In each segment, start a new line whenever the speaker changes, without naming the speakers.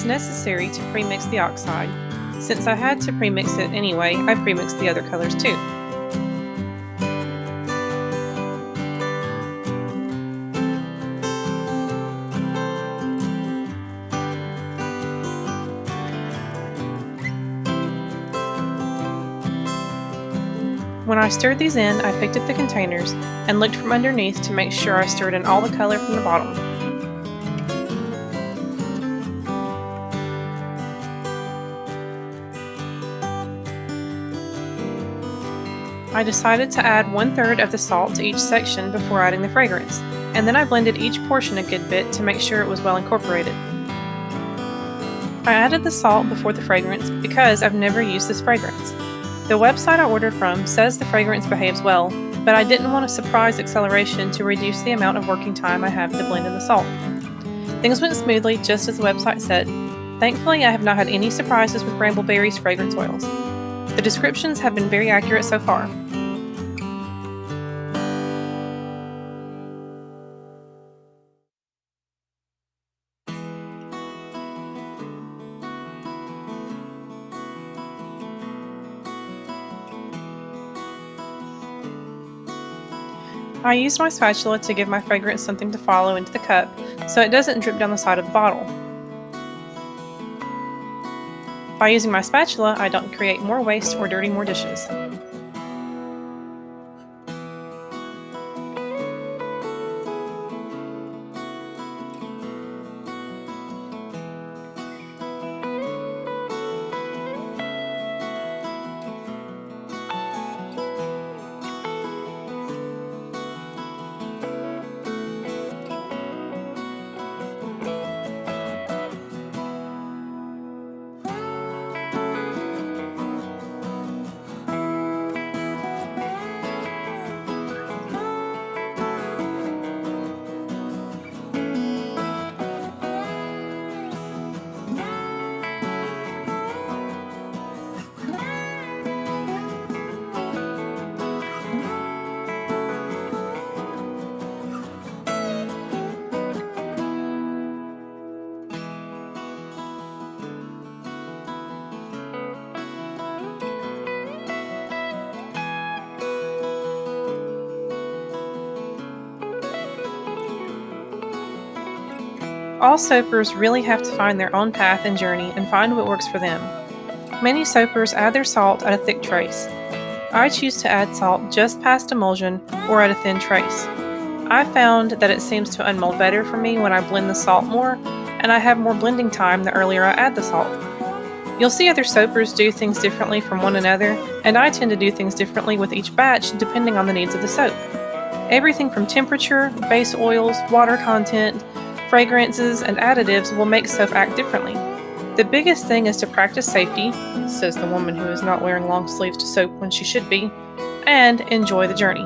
necessary to pre-mix the oxide. Since I had to pre-mix it anyway, I pre-mixed the other colors too. When I stirred these in, I picked up the containers and looked from underneath to make sure I stirred in all the color from the bottom. I decided to add 1/3 of the salt to each section before adding the fragrance, and then I blended each portion a good bit to make sure it was well incorporated. I added the salt before the fragrance because I've never used this fragrance. The website I ordered from says the fragrance behaves well, but I didn't want a surprise acceleration to reduce the amount of working time I have to blend in the salt. Things went smoothly just as the website said. Thankfully, I have not had any surprises with Brambleberry's fragrance oils. The descriptions have been very accurate so far. I used my spatula to give my fragrance something to follow into the cup so it doesn't drip down the side of the bottle. By using my spatula, I don't create more waste or dirty more dishes. All soapers really have to find their own path and journey and find what works for them. Many soapers add their salt at a thick trace. I choose to add salt just past emulsion or at a thin trace. I found that it seems to unmold better for me when I blend the salt more, and I have more blending time the earlier I add the salt. You'll see other soapers do things differently from one another, and I tend to do things differently with each batch depending on the needs of the soap. Everything from temperature, base oils, water content, fragrances, and additives will make soap act differently. The biggest thing is to practice safety, says the woman who is not wearing long sleeves to soap when she should be, and enjoy the journey.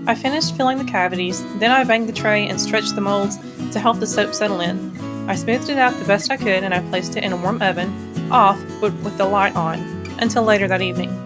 I finished filling the cavities, then I banged the tray and stretched the molds to help the soap settle in. I smoothed it out the best I could and I placed it in a warm oven, off but with the light on, until later that evening.